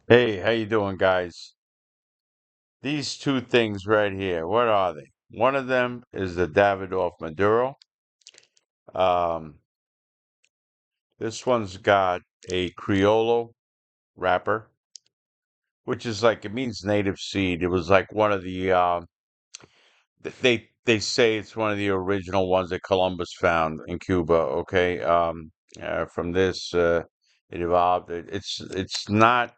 Hey, how you doing, guys? These two things right here, what are they? One of them is the Davidoff Maduro. Um, this one's got a Criollo wrapper, which is like it means native seed. It was like one of the they say it's one of the original ones that Columbus found in Cuba. Okay, from this it evolved. It's not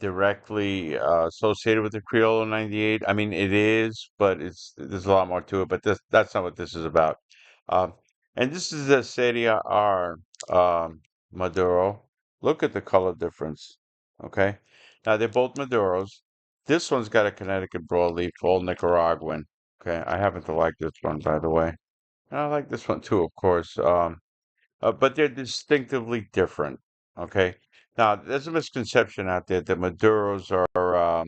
directly associated with the Creole 98. I mean, it is, but it's there's a lot more to it. But that's not what this is about. Um, and this is a Serie R Maduro. Look at the color difference. Okay, now they're both Maduros. This one's got a Connecticut broadleaf, all Nicaraguan. Okay, I happen to like this one, by the way. And I like this one too, of course. But they're distinctively different. Okay. Now, there's a misconception out there that Maduros are,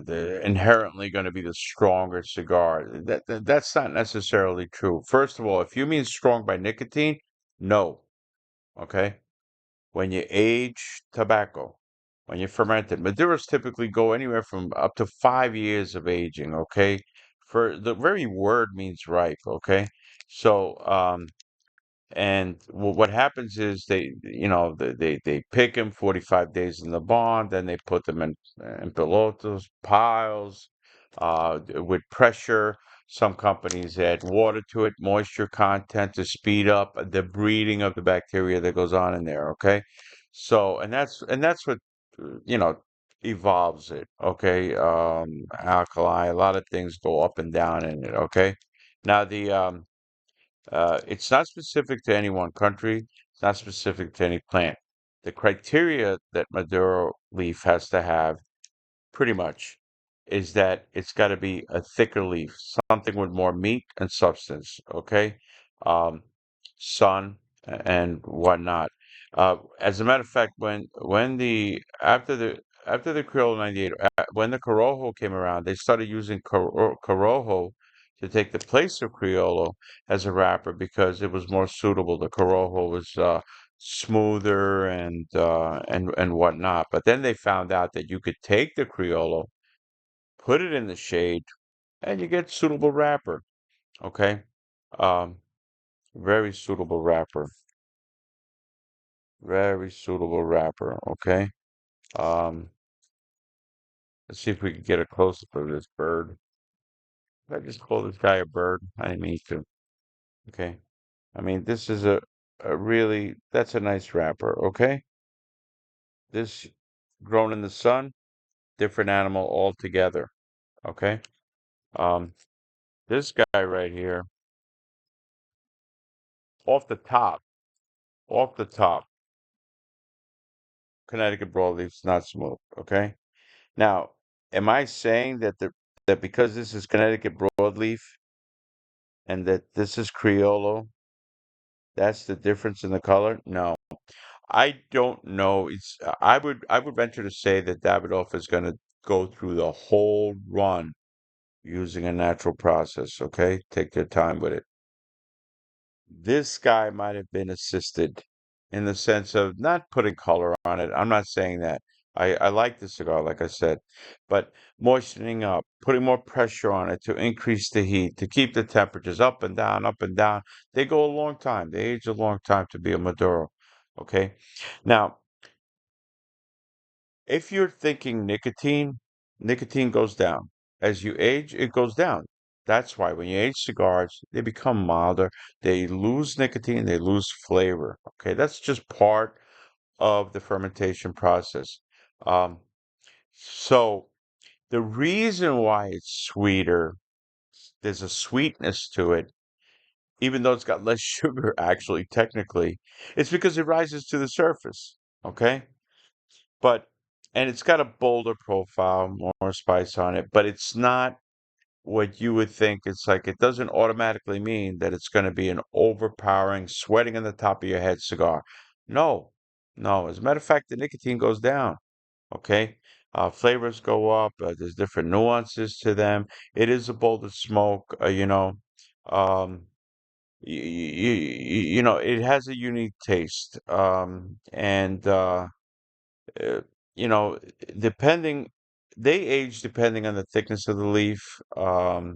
they're inherently going to be the stronger cigar. That's not necessarily true. First of all, if you mean strong by nicotine, no. Okay. When you age tobacco, when you ferment it, Maduros typically go anywhere from up to 5 years of aging. Okay. For the very word means ripe. Okay. So, and what happens is they pick them 45 days in the barn, then they put them in pelotas, piles, with pressure. Some companies add water to it, moisture content to speed up the breeding of the bacteria that goes on in there. Okay, so and that's what you know evolves it. Okay, alkali, a lot of things go up and down in it. Okay, now it's not specific to any one country. It's not specific to any plant. The criteria that Maduro leaf has to have, pretty much, is that it's got to be a thicker leaf, something with more meat and substance. Okay, um, sun and whatnot. As a matter of fact, when the after the Criollo 98, when the Corojo came around, they started using Corojo to take the place of Criollo as a wrapper because it was more suitable. The Corojo was smoother and whatnot. But then they found out that you could take the Criollo, put it in the shade, and you get suitable wrapper. Okay, um, very suitable wrapper. Very suitable wrapper. Okay. Um, let's see if we can get a close up of this bird. Did I just call this guy a bird? I didn't mean to. Okay. I mean, this is a really, that's a nice wrapper. Okay. This grown in the sun, different animal altogether. Okay. Um, this guy right here, off the top, off the top, Connecticut broadleaf's not smooth. Okay. Now, am I saying that because this is Connecticut broadleaf and that this is Criollo, that's the difference in the color? No, I don't know. I would venture to say that Davidoff is going to go through the whole run using a natural process. Okay, take their time with it. This guy might have been assisted in the sense of not putting color on it. I'm not saying that. I like the cigar, like I said, but moistening up, putting more pressure on it to increase the heat, to keep the temperatures up and down, up and down. They go a long time. They age a long time to be a Maduro. Okay. Now, if you're thinking nicotine, nicotine goes down. As you age, it goes down. That's why when you age cigars, they become milder. They lose nicotine, they lose flavor. Okay, that's just part of the fermentation process. Um, so the reason why it's sweeter, there's a sweetness to it, even though it's got less sugar, actually, technically, it's because it rises to the surface. Okay, but and it's got a bolder profile, more spice on it, but it's not what you would think. It's like it doesn't automatically mean that it's going to be an overpowering, sweating in the top of your head cigar. No, no. As a matter of fact, the nicotine goes down. Okay, flavors go up. There's different nuances to them. It is a bolder smoke. Um, it has a unique taste. And uh, you know, depending, they age depending on the thickness of the leaf. How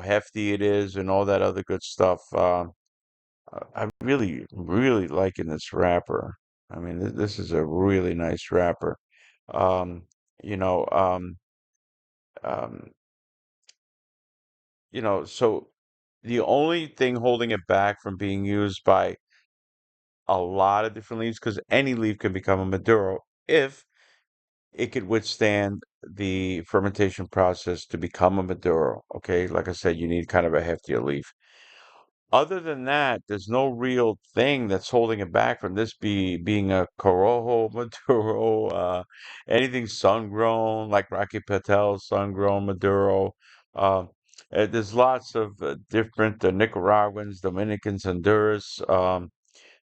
hefty it is and all that other good stuff. I'm really, really liking this wrapper. I mean, this is a really nice wrapper. Um, you know, um, um, so the only thing holding it back from being used by a lot of different leaves, because any leaf can become a Maduro if it could withstand the fermentation process to become a Maduro. Okay, like I said, you need kind of a heftier leaf. Other than that, there's no real thing that's holding it back from this being a Corojo Maduro, anything sun-grown, like Rocky Patel sun-grown Maduro. Uh, there's lots of different Nicaraguans, Dominicans, Honduras.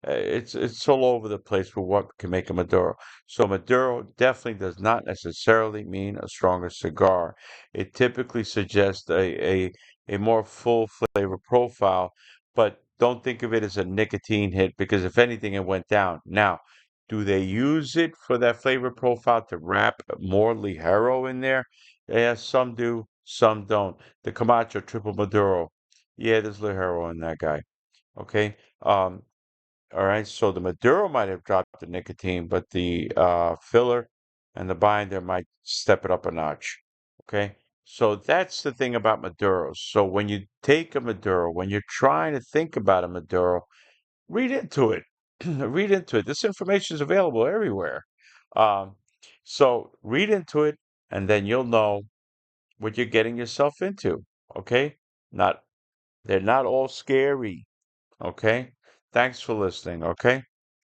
It's all over the place for what can make a Maduro. So Maduro definitely does not necessarily mean a stronger cigar. It typically suggests a more full flavor profile, but don't think of it as a nicotine hit because if anything, it went down. Now, do they use it for that flavor profile to wrap more Ligero in there? Yeah, some do, some don't. The Camacho Triple Maduro, yeah, there's Ligero in that guy. Okay. All right, so the Maduro might have dropped the nicotine, but the filler and the binder might step it up a notch. Okay, so that's the thing about Maduros. So when you take a Maduro, when you're trying to think about a Maduro, read into it. Read into it. This information is available everywhere. Um, so read into it, and then you'll know what you're getting yourself into. Okay, not they're not all scary. Okay, thanks for listening. Okay.